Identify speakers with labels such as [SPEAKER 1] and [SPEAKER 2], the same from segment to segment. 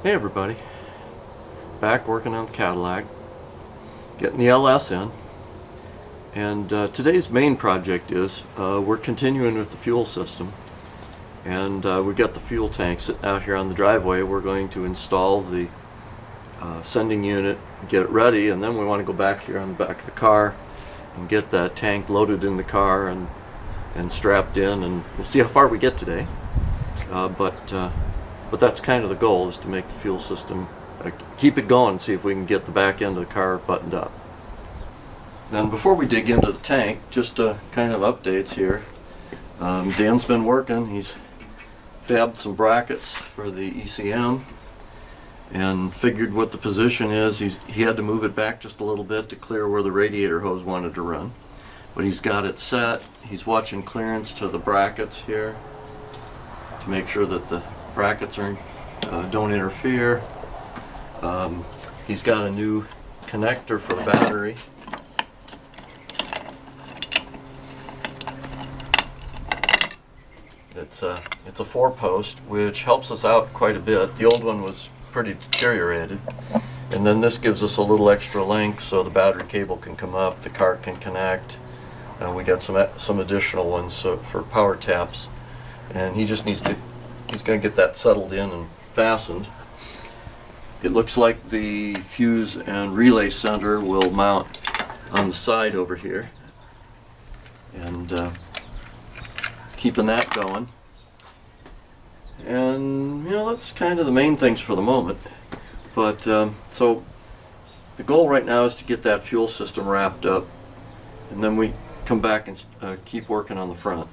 [SPEAKER 1] Hey everybody, back working on the Cadillac, getting the LS in, and today's main project is we're continuing with the fuel system, and we've got the fuel tank sitting out here on the driveway. We're going to install the sending unit, get it ready, and then we want to go back here on the back of the car and get that tank loaded in the car and strapped in, and we'll see how far we get today. But that's kind of the goal, is to make the fuel system, keep it going, see if we can get the back end of the car buttoned up. Then before we dig into the tank, just kind of updates here. Dan's been working. He's fabbed some brackets for the ECM and figured what the position is. He had to move it back just a little bit to clear where the radiator hose wanted to run. But he's got it set. He's watching clearance to the brackets here to make sure that the brackets don't interfere. He's got a new connector for the battery. It's a 4-post, which helps us out quite a bit. The old one was pretty deteriorated, and then this gives us a little extra length so the battery cable can come up, the car can connect. We got some additional ones for power taps, and he just needs to. He's going to get that settled in and fastened. It looks like the fuse and relay center will mount on the side over here, and keeping that going. And that's kind of the main things for the moment. But so the goal right now is to get that fuel system wrapped up, and then we come back and keep working on the front.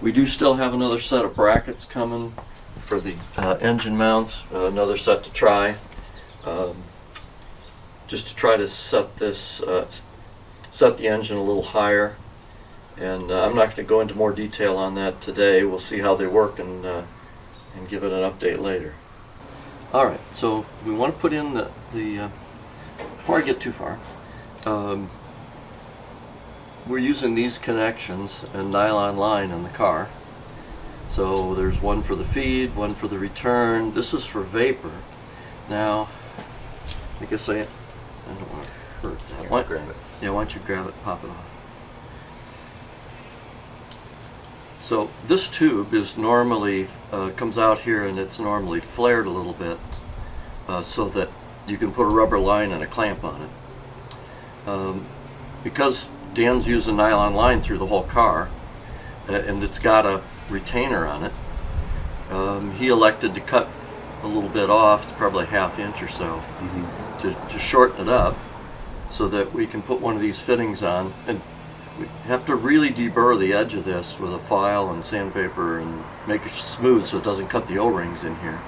[SPEAKER 1] We do still have another set of brackets coming for the engine mounts, another set to try, just to try to set the engine a little higher. And I'm not going to go into more detail on that today. We'll see how they work and give it an update later. All right, so we want to put in the before I get too far, we're using these connections and nylon line in the car. So there's one for the feed, one for the return. This is for vapor. Now, I guess I don't want to hurt that.
[SPEAKER 2] Why don't you grab it?
[SPEAKER 1] Yeah, why don't you grab it, pop it off. So this tube is normally, comes out here and it's normally flared a little bit so that you can put a rubber line and a clamp on it. Because Dan's using nylon line through the whole car, and it's got a retainer on it, he elected to cut a little bit off, probably a ½ inch or so, to shorten it up so that we can put one of these fittings on. And we have to really deburr the edge of this with a file and sandpaper and make it smooth so it doesn't cut the O-rings in here.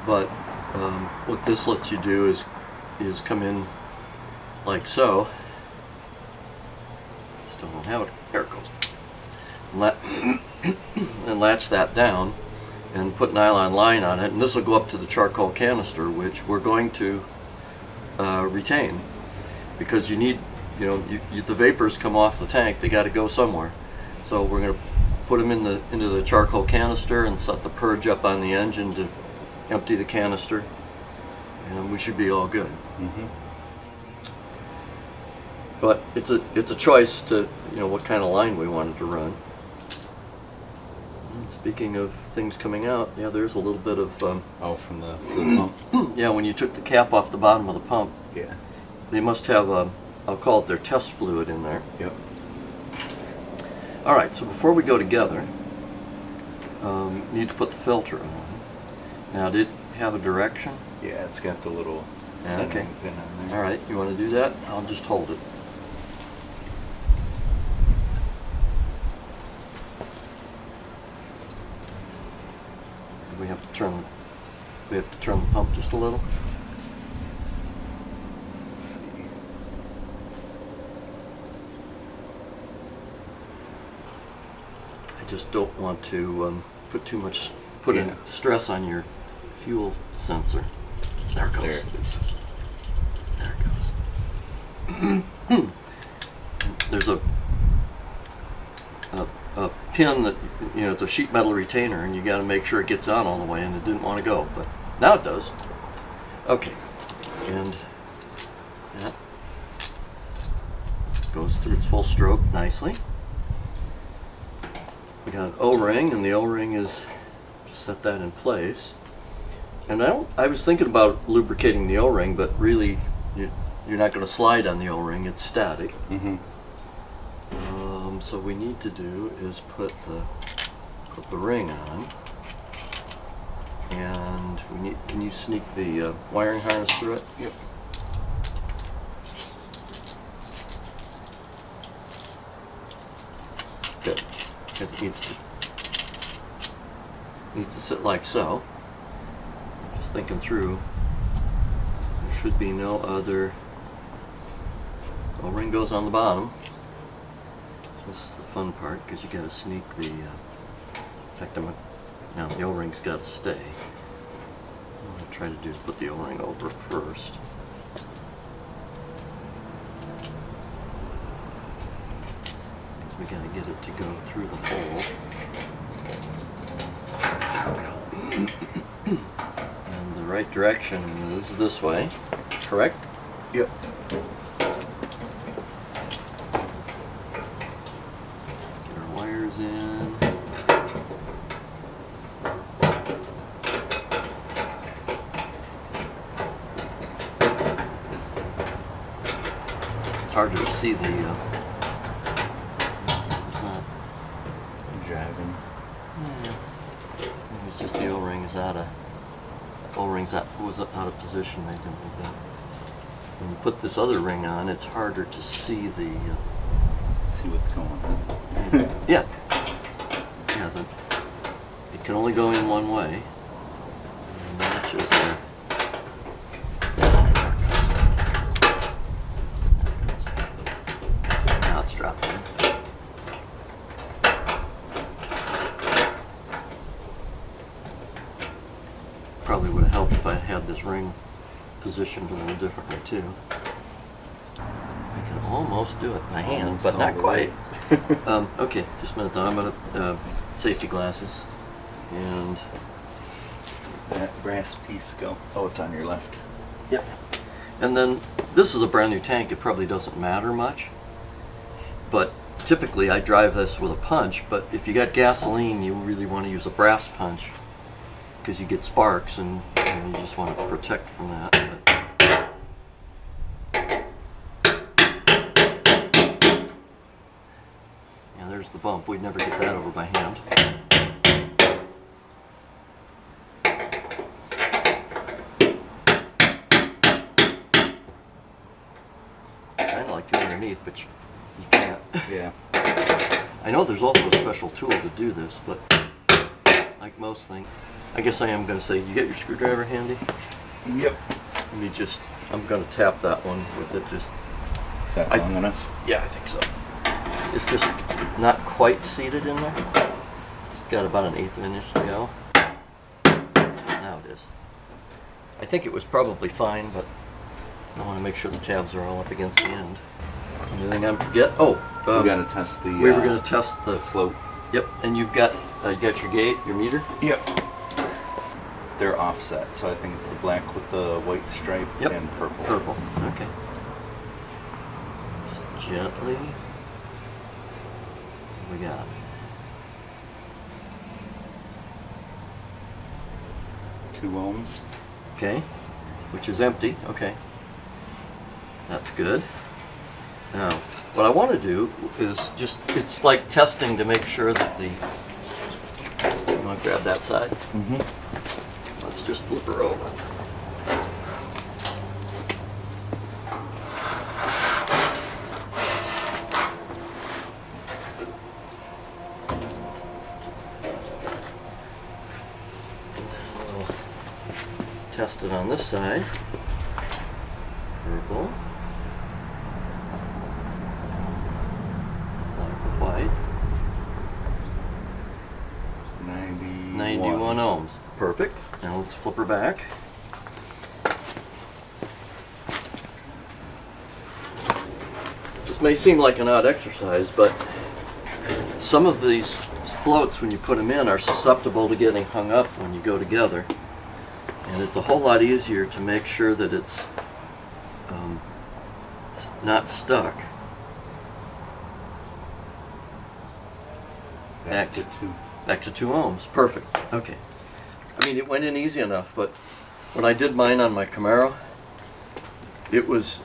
[SPEAKER 1] But what this lets you do is come in like so. Still don't have it. There it goes. And latch that down and put nylon line on it, and this will go up to the charcoal canister, which we're going to retain, because you need, the vapors come off the tank. They got to go somewhere. So we're going to put them into the charcoal canister and set the purge up on the engine to empty the canister, and we should be all good. But it's a choice to what kind of line we wanted to run. And speaking of things coming out, yeah, there's a little bit of
[SPEAKER 2] from the pump.
[SPEAKER 1] Yeah, when you took the cap off the bottom of the pump,
[SPEAKER 2] Yeah.
[SPEAKER 1] they must have I'll call it their test fluid in there.
[SPEAKER 2] Yep.
[SPEAKER 1] All right, so before we go together, need to put the filter on. Now, did it have a direction?
[SPEAKER 2] Yeah, it's got the little
[SPEAKER 1] Okay.
[SPEAKER 2] sending pin on there.
[SPEAKER 1] All right, you want to do that? I'll just hold it. We have to turn the pump just a little.
[SPEAKER 2] Let's see.
[SPEAKER 1] I just don't want to put in stress on your fuel sensor. There it goes.
[SPEAKER 2] There it is.
[SPEAKER 1] There it goes. There's a pin that, you know, it's a sheet metal retainer, and you got to make sure it gets on all the way, and it didn't want to go, but now it does. Okay, and that goes through its full stroke nicely. We got an O-ring, and the O-ring is, set that in place. And I was thinking about lubricating the O-ring, but really you're not going to slide on the O-ring, it's static.
[SPEAKER 2] Mm-hmm.
[SPEAKER 1] So we need to do is put the ring on, and can you sneak the wiring harness through it?
[SPEAKER 2] Yep.
[SPEAKER 1] Good, because it needs to sit like so. Just thinking through, there should be no other. O-ring goes on the bottom. This is the fun part, because you got to sneak the. In fact, now the O-ring's got to stay. What I'm going to try to do is put the O-ring over first. We got to get it to go through the hole. And the right direction is this way, correct?
[SPEAKER 2] Yep.
[SPEAKER 1] Get our wires in. It's harder to see the. It's not.
[SPEAKER 2] Driving.
[SPEAKER 1] Yeah. It's just the O-ring is out of. O-ring's out of position. They didn't like that. When you put this other ring on, it's harder to see the.
[SPEAKER 2] See what's going on.
[SPEAKER 1] Yeah. Yeah. It can only go in one way. And that's just there. Now it's dropped in. Probably would have helped if I had this ring positioned a little differently too. I can almost do it by hand,
[SPEAKER 2] Almost
[SPEAKER 1] but
[SPEAKER 2] all
[SPEAKER 1] not
[SPEAKER 2] the
[SPEAKER 1] quite.
[SPEAKER 2] way.
[SPEAKER 1] Okay, just a minute though. I'm gonna safety glasses, and
[SPEAKER 2] That brass piece go. Oh, it's on your left.
[SPEAKER 1] yep. And then this is a brand new tank. It probably doesn't matter much, but typically I drive this with a punch. But if you got gasoline, you really want to use a brass punch because you get sparks, and you just want to protect from that. Yeah, there's the bump. We'd never get that over by hand. Kind of like you underneath, but you can't.
[SPEAKER 2] Yeah.
[SPEAKER 1] I know there's also a special tool to do this, but like most things, I guess I am going to say, you get your screwdriver handy?
[SPEAKER 2] Yep.
[SPEAKER 1] Let me just, I'm going to tap that one with it just.
[SPEAKER 2] Is that long enough?
[SPEAKER 1] Yeah, I think so. It's just not quite seated in there. It's got about 1/8 of an inch to go. Now it is. I think it was probably fine, but I want to make sure the tabs are all up against the end. Anything I'm forget? Oh,
[SPEAKER 2] We gotta test the.
[SPEAKER 1] we were going to test the float. Yep, and you got your gate, your meter.
[SPEAKER 2] Yep. They're offset, so I think it's the black with the white stripe
[SPEAKER 1] Yep.
[SPEAKER 2] and purple.
[SPEAKER 1] Purple. Okay. Just gently. What we got?
[SPEAKER 2] Two ohms.
[SPEAKER 1] Okay, which is empty. Okay, that's good. Now, what I want to do is just, it's like testing to make sure that the, you want to grab that side?
[SPEAKER 2] Mm-hmm.
[SPEAKER 1] Let's just flip her over. And then we'll test it on this side. Purple. Black with white. 91 ohms. Perfect. Now let's flip her back. This may seem like an odd exercise, but some of these floats, when you put them in, are susceptible to getting hung up when you go together. And it's a whole lot easier to make sure that it's not stuck.
[SPEAKER 2] Back to 2.
[SPEAKER 1] Back to 2 ohms. Perfect. Okay. I mean, it went in easy enough, but when I did mine on my Camaro, it was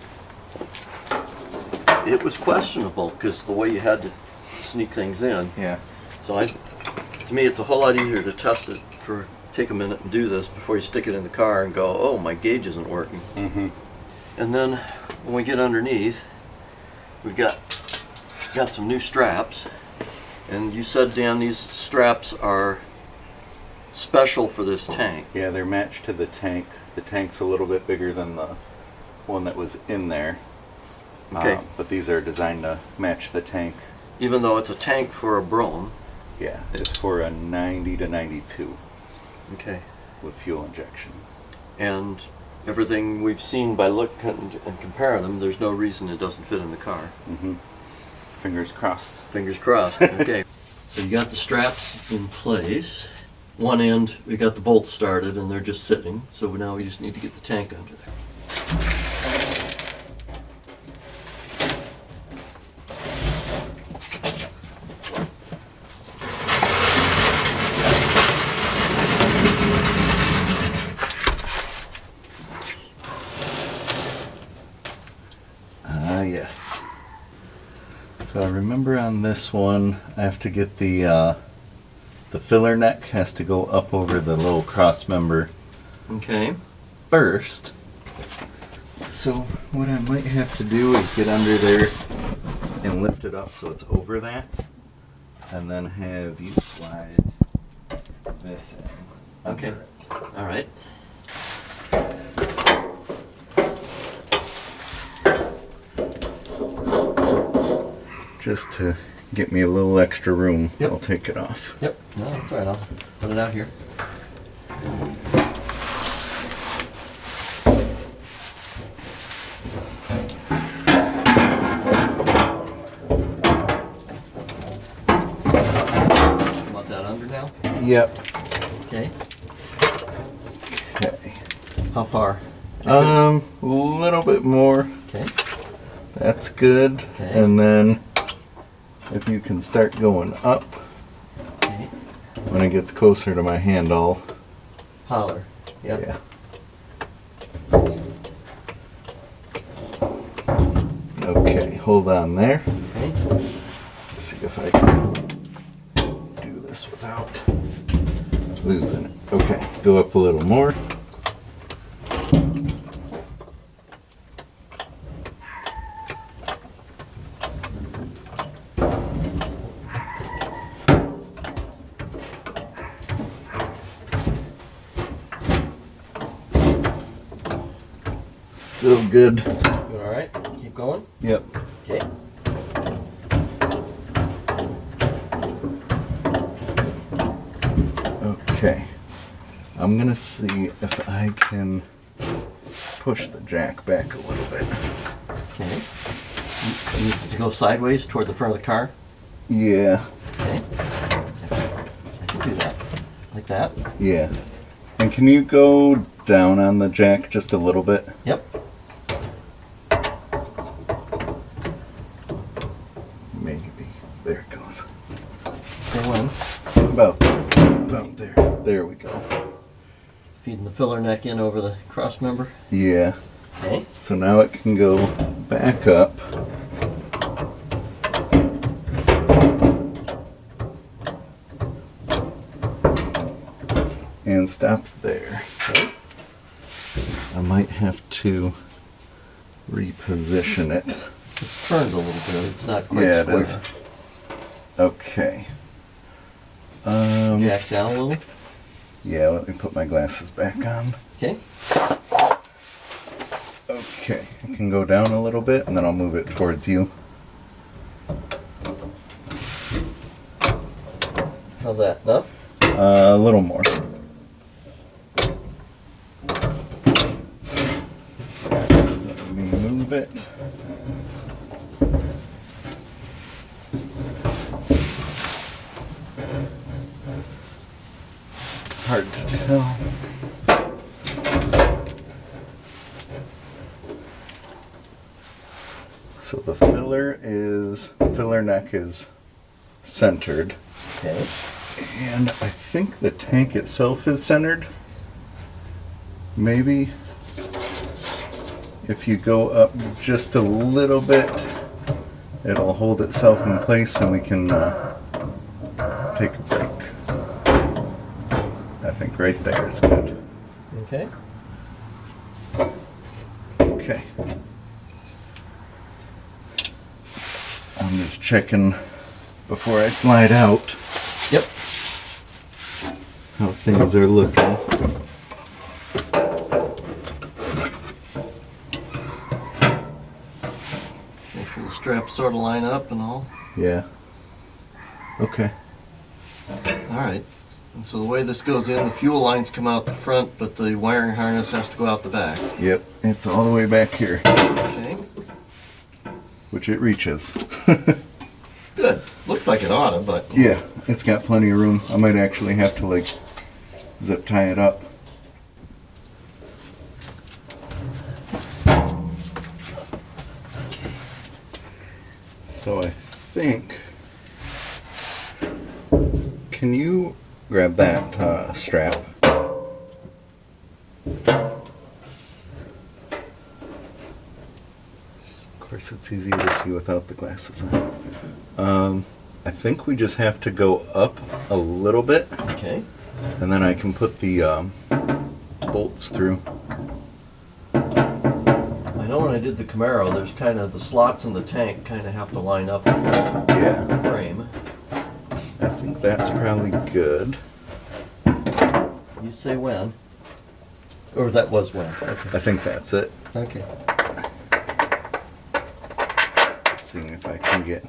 [SPEAKER 1] questionable because the way you had to sneak things in.
[SPEAKER 2] Yeah.
[SPEAKER 1] So to me, it's a whole lot easier to test it take a minute and do this before you stick it in the car and go, oh, my gauge isn't working.
[SPEAKER 2] Mm-hmm.
[SPEAKER 1] And then when we get underneath, we've got some new straps. And you said, Dan, these straps are special for this tank.
[SPEAKER 2] Yeah, they're matched to the tank. The tank's a little bit bigger than the one that was in there.
[SPEAKER 1] Okay.
[SPEAKER 2] But these are designed to match the tank.
[SPEAKER 1] Even though it's a tank for a Brougham.
[SPEAKER 2] Yeah, it's for a 90 to 92
[SPEAKER 1] Okay.
[SPEAKER 2] with fuel injection.
[SPEAKER 1] And everything we've seen by looking and comparing them, there's no reason it doesn't fit in the car.
[SPEAKER 2] Mm-hmm. Fingers crossed.
[SPEAKER 1] Fingers crossed. Okay. So you got the straps in place. One end, we got the bolts started and they're just sitting. So now we just need to get the tank under there.
[SPEAKER 2] Yes. So I remember on this one, I have to get the filler neck has to go up over the little cross member
[SPEAKER 1] Okay.
[SPEAKER 2] first. So what I might have to do is get under there and lift it up so it's over that, and then have you slide this in.
[SPEAKER 1] Okay. All right.
[SPEAKER 2] Just to get me a little extra room,
[SPEAKER 1] Yep.
[SPEAKER 2] I'll take it off.
[SPEAKER 1] Yep. No, that's all right. I'll put it out here. Want that under now?
[SPEAKER 2] Yep.
[SPEAKER 1] Okay.
[SPEAKER 2] Okay.
[SPEAKER 1] How far?
[SPEAKER 2] A little bit more.
[SPEAKER 1] Okay.
[SPEAKER 2] That's good.
[SPEAKER 1] Okay.
[SPEAKER 2] And then if you can start going up,
[SPEAKER 1] Okay.
[SPEAKER 2] when it gets closer to my hand, I'll.
[SPEAKER 1] Holler. Yep.
[SPEAKER 2] Yeah. Okay, hold on there.
[SPEAKER 1] Okay.
[SPEAKER 2] Let's see if I can do this without losing it. Okay, go up a little more. Still good.
[SPEAKER 1] You all right? Keep going.
[SPEAKER 2] Yep.
[SPEAKER 1] Okay.
[SPEAKER 2] Okay. I'm gonna see if I can push the jack back a little bit.
[SPEAKER 1] Okay. You need to go sideways toward the front of the car.
[SPEAKER 2] Yeah.
[SPEAKER 1] Okay. I can do that. Like that.
[SPEAKER 2] Yeah. And can you go down on the jack just a little bit?
[SPEAKER 1] Yep.
[SPEAKER 2] Maybe. There it goes.
[SPEAKER 1] Go in.
[SPEAKER 2] About there. There we go.
[SPEAKER 1] Feeding the filler neck in over the cross member.
[SPEAKER 2] Yeah.
[SPEAKER 1] Okay.
[SPEAKER 2] So now it can go back up. And stop there.
[SPEAKER 1] Okay.
[SPEAKER 2] I might have to reposition it.
[SPEAKER 1] It's turned a little bit. It's not quite
[SPEAKER 2] Yeah, it
[SPEAKER 1] square.
[SPEAKER 2] is. Okay.
[SPEAKER 1] Jack down a little.
[SPEAKER 2] Yeah, let me put my glasses back on.
[SPEAKER 1] Okay.
[SPEAKER 2] Okay, it can go down a little bit and then I'll move it towards you.
[SPEAKER 1] How's that? Enough?
[SPEAKER 2] A little more. Let me move it. hard to tell. So the filler neck is centered.
[SPEAKER 1] Okay.
[SPEAKER 2] And I think the tank itself is centered. Maybe if you go up just a little bit, it'll hold itself in place and we can take a break. I think right there is good.
[SPEAKER 1] Okay.
[SPEAKER 2] Okay. I'm just checking before I slide out
[SPEAKER 1] Yep.
[SPEAKER 2] how things are looking.
[SPEAKER 1] Make sure the straps sort of line up and all.
[SPEAKER 2] Yeah. Okay.
[SPEAKER 1] All right. And so the way this goes in, the fuel lines come out the front, but the wiring harness has to go out the back.
[SPEAKER 2] Yep, it's all the way back here,
[SPEAKER 1] Okay.
[SPEAKER 2] which it reaches.
[SPEAKER 1] Good. Looked like it oughta, but
[SPEAKER 2] Yeah, it's got plenty of room. I might actually have to like zip tie it up. So I think, can you grab that strap? Of course it's easier to see without the glasses on. I think we just have to go up a little bit,
[SPEAKER 1] okay.
[SPEAKER 2] and then I can put the bolts through.
[SPEAKER 1] I know when I did the Camaro, there's kind of the slots in the tank kind of have to line up with
[SPEAKER 2] Yeah,
[SPEAKER 1] the frame.
[SPEAKER 2] I think that's probably good.
[SPEAKER 1] You say when? Or that was when? Okay.
[SPEAKER 2] I think that's it.
[SPEAKER 1] Okay.
[SPEAKER 2] Seeing if I can get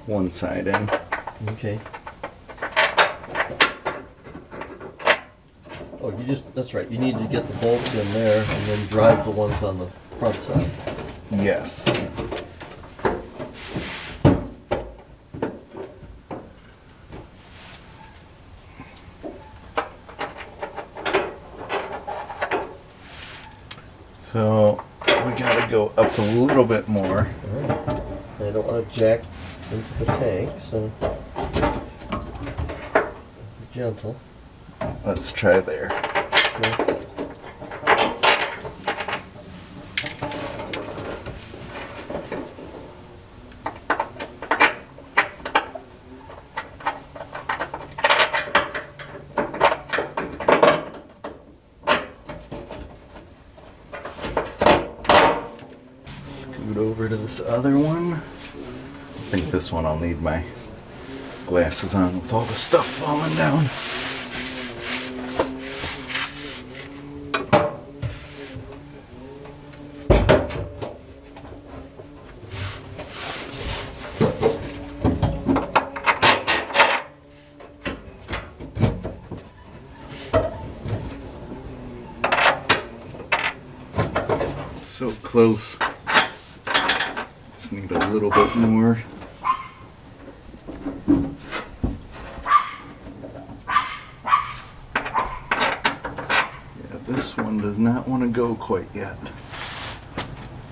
[SPEAKER 2] one side in.
[SPEAKER 1] Okay. Oh, that's right, you need to get the bolts in there and then drive the ones on the front side.
[SPEAKER 2] Yes. So we gotta go up a little bit more.
[SPEAKER 1] Alright. I don't want to jack into the tank, so be gentle.
[SPEAKER 2] Let's try there.
[SPEAKER 1] Okay.
[SPEAKER 2] Scoot over to this other one. I think this one I'll need my glasses on with all the stuff falling down. So close. Just need a little bit more. Yeah, this one does not want to go quite yet.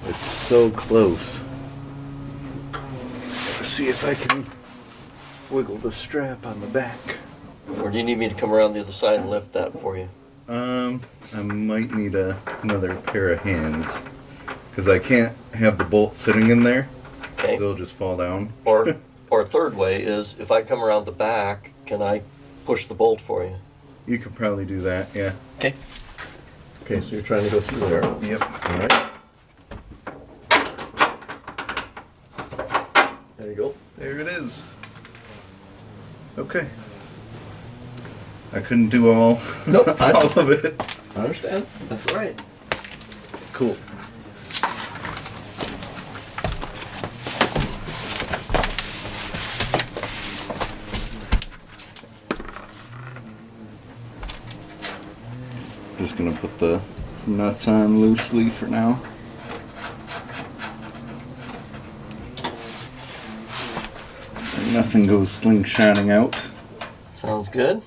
[SPEAKER 2] It's so close. Let's see if I can wiggle the strap on the back.
[SPEAKER 1] Or do you need me to come around the other side and lift that for you?
[SPEAKER 2] I might need another pair of hands because I can't have the bolt sitting in there.
[SPEAKER 1] Okay.
[SPEAKER 2] They'll just fall down.
[SPEAKER 1] Or a third way is if I come around the back, can I push the bolt for you?
[SPEAKER 2] You could probably do that, yeah.
[SPEAKER 1] Okay. Okay, so you're trying to go through there.
[SPEAKER 2] Yep.
[SPEAKER 1] All right. There you go.
[SPEAKER 2] There it is. Okay. I couldn't do all,
[SPEAKER 1] Nope,
[SPEAKER 2] all of it.
[SPEAKER 1] I understand. That's all right.
[SPEAKER 2] Cool. Just gonna put the nuts on loosely for now. So nothing goes slingshotting out.
[SPEAKER 1] Sounds good.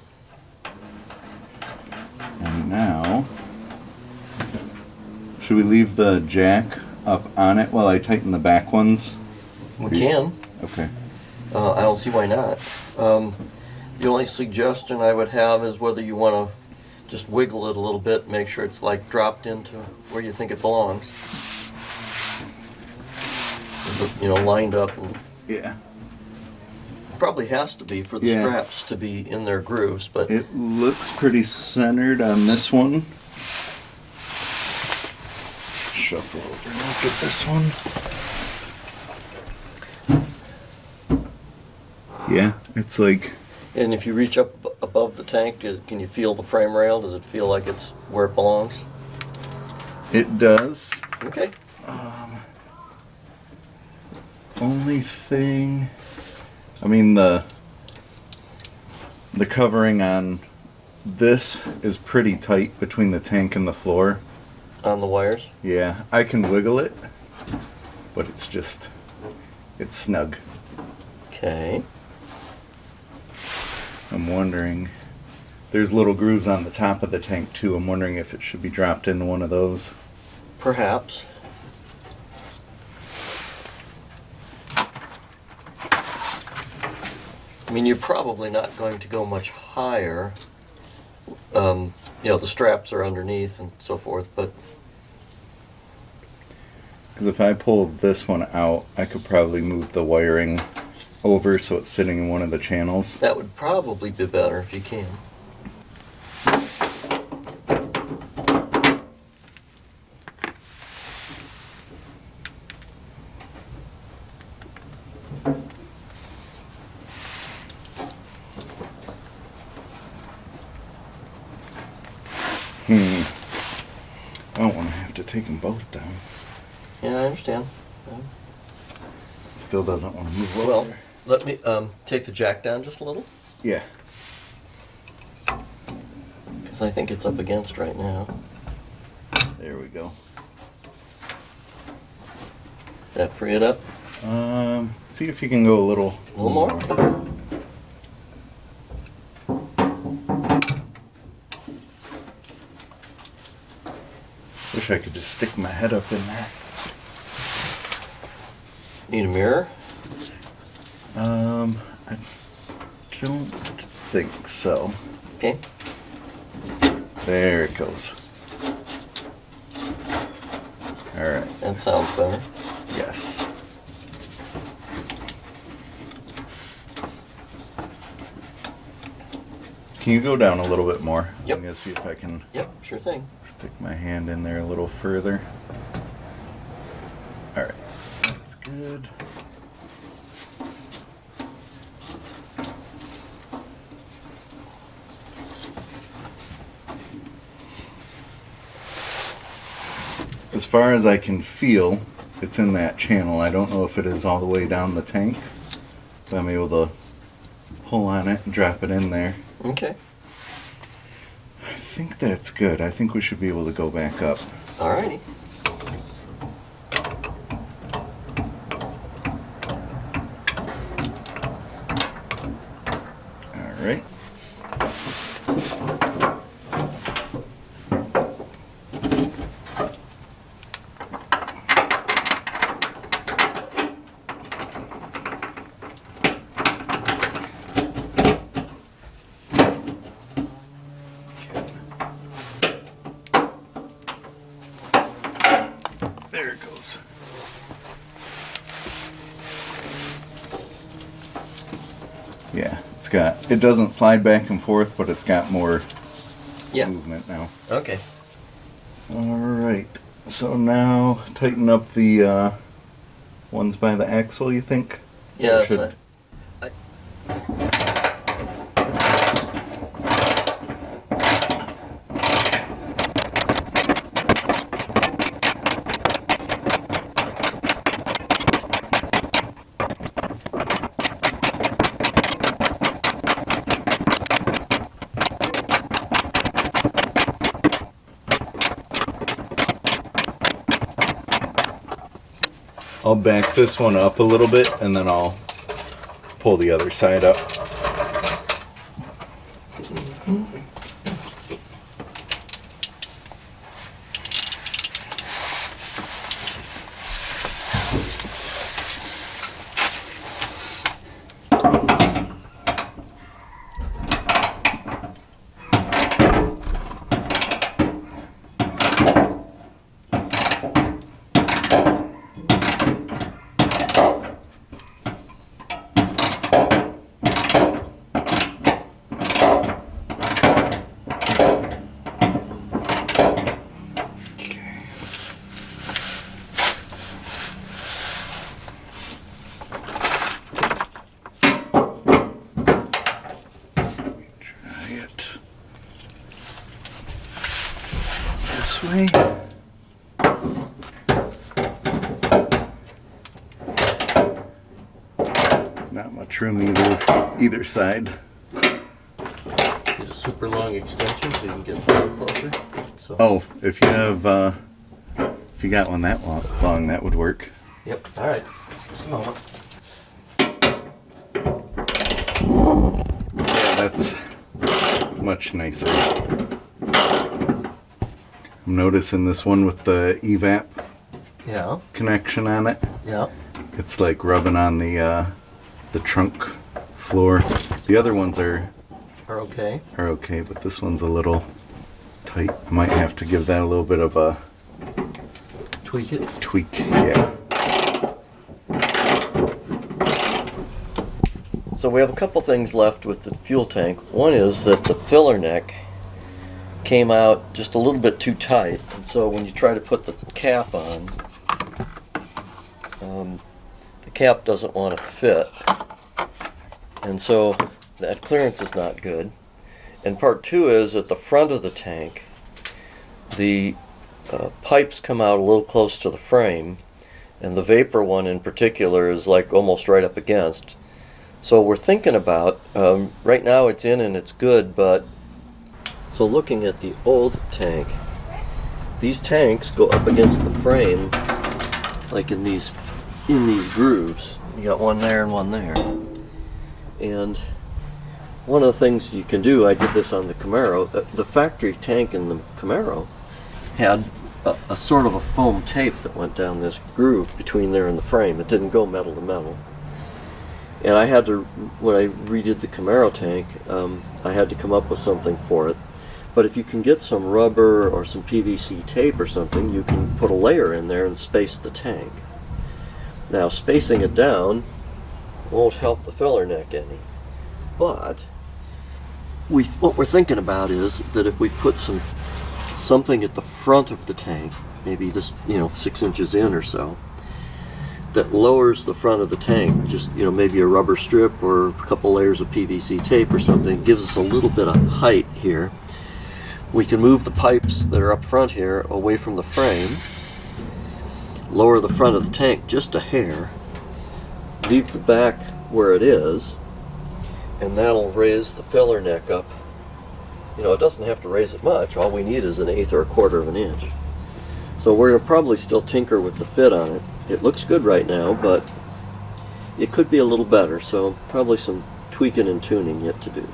[SPEAKER 2] now, should we leave the jack up on it while I tighten the back ones?
[SPEAKER 1] We can.
[SPEAKER 2] Okay.
[SPEAKER 1] I don't see why not. The only suggestion I would have is whether you want to just wiggle it a little bit, make sure it's like dropped into where you think it belongs. Is it, you know, lined up, and
[SPEAKER 2] Yeah.
[SPEAKER 1] probably has to be for the
[SPEAKER 2] Yeah.
[SPEAKER 1] straps to be in their grooves, but
[SPEAKER 2] It looks pretty centered on this one. Shuffle over and look at this one. Yeah, it's like,
[SPEAKER 1] and if you reach up above the tank, can you feel the frame rail? Does it feel like it's where it belongs?
[SPEAKER 2] it does.
[SPEAKER 1] Okay.
[SPEAKER 2] Only thing, I mean, the covering on this is pretty tight between the tank and the floor.
[SPEAKER 1] On the wires?
[SPEAKER 2] Yeah, I can wiggle it, but it's snug.
[SPEAKER 1] Okay.
[SPEAKER 2] I'm wondering, there's little grooves on the top of the tank too. I'm wondering if it should be dropped into one of those.
[SPEAKER 1] Perhaps. I mean, you're probably not going to go much higher. You know, the straps are underneath and so forth, but
[SPEAKER 2] Because if I pull this one out, I could probably move the wiring over so it's sitting in one of the channels.
[SPEAKER 1] that would probably be better if you can.
[SPEAKER 2] I don't want to have to take them both down.
[SPEAKER 1] Yeah, I understand.
[SPEAKER 2] Still doesn't want to move over.
[SPEAKER 1] Well, let me take the jack down just a little,
[SPEAKER 2] Yeah.
[SPEAKER 1] because I think it's up against right now.
[SPEAKER 2] There we go.
[SPEAKER 1] Does that free it up?
[SPEAKER 2] See if you can go a little
[SPEAKER 1] more?
[SPEAKER 2] Wish I could just stick my head up in there.
[SPEAKER 1] Need a mirror?
[SPEAKER 2] I don't think so.
[SPEAKER 1] Okay.
[SPEAKER 2] There it goes. All right.
[SPEAKER 1] That sounds better.
[SPEAKER 2] Yes. Can you go down a little bit more?
[SPEAKER 1] Yep.
[SPEAKER 2] I'm gonna see if I can
[SPEAKER 1] Yep, sure thing.
[SPEAKER 2] stick my hand in there a little further. All right. That's good. As far as I can feel, it's in that channel. I don't know if it is all the way down the tank, but I'm able to pull on it and drop it in there.
[SPEAKER 1] Okay.
[SPEAKER 2] I think that's good. I think we should be able to go back up.
[SPEAKER 1] Alrighty.
[SPEAKER 2] All right. There it goes. Yeah, it doesn't slide back and forth, but it's got more
[SPEAKER 1] Yeah.
[SPEAKER 2] movement now.
[SPEAKER 1] Okay.
[SPEAKER 2] All right. So now tighten up the ones by the axle, you think?
[SPEAKER 1] Yeah,
[SPEAKER 2] Or
[SPEAKER 1] that's
[SPEAKER 2] should-
[SPEAKER 1] it.
[SPEAKER 2] I'll back this one up a little bit and then I'll pull the other side up. this way. Not much room either side.
[SPEAKER 1] Get a super long extension so you can get down closer. So.
[SPEAKER 2] Oh, if you got one that long, that would work.
[SPEAKER 1] Yep. All right. Just a moment.
[SPEAKER 2] Yeah, that's much nicer. I'm noticing this one with the evap
[SPEAKER 1] Yeah.
[SPEAKER 2] connection on it.
[SPEAKER 1] Yeah.
[SPEAKER 2] It's like rubbing on the trunk floor. The other ones are
[SPEAKER 1] okay.
[SPEAKER 2] okay, but this one's a little tight. I might have to give that a little bit of a
[SPEAKER 1] Tweak it.
[SPEAKER 2] tweak. Yeah.
[SPEAKER 1] So we have a couple things left with the fuel tank. One is that the filler neck came out just a little bit too tight, and so when you try to put the cap on, the cap doesn't want to fit, and so that clearance is not good. And part two is at the front of the tank, the pipes come out a little close to the frame, and the vapor one in particular is like almost right up against. So we're thinking about, right now it's in and it's good, but so looking at the old tank, these tanks go up against the frame like in these grooves. You got one there and one there. And one of the things you can do, I did this on the Camaro, the factory tank in the Camaro had a sort of a foam tape that went down this groove between there and the frame. It didn't go metal to metal. And I had to, when I redid the Camaro tank, I had to come up with something for it. But if you can get some rubber or some PVC tape or something, you can put a layer in there and space the tank. Now, spacing it down won't help the filler neck any. But what we're thinking about is that if we put something at the front of the tank, maybe this, 6 inches in or so, that lowers the front of the tank, just maybe a rubber strip or a couple layers of PVC tape or something, gives us a little bit of height here. We can move the pipes that are up front here away from the frame, lower the front of the tank just a hair, leave the back where it is, and that'll raise the filler neck up. It doesn't have to raise it much. All we need is 1/8 or 1/4 of an inch. So we're going to probably still tinker with the fit on it. It looks good right now, but it could be a little better, so probably some tweaking and tuning yet to do.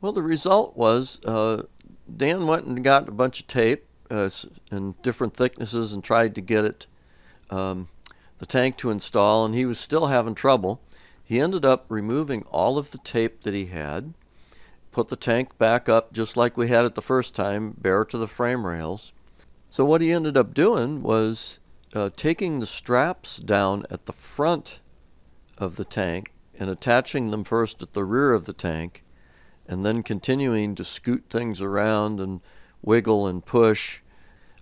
[SPEAKER 1] Well, the result was Dan went and got a bunch of tape in different thicknesses and tried to get it, the tank to install, and he was still having trouble. He ended up removing all of the tape that he had, put the tank back up just like we had it the first time, bare to the frame rails. So what he ended up doing was taking the straps down at the front of the tank and attaching them first at the rear of the tank, and then continuing to scoot things around and wiggle and push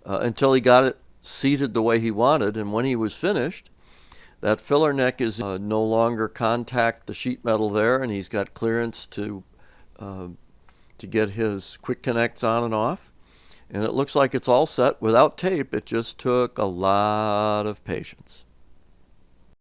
[SPEAKER 1] until he got it seated the way he wanted. And when he was finished, that filler neck is no longer contact the sheet metal there, and he's got clearance to get his quick connects on and off. And it looks like it's all set without tape. It just took a lot of patience.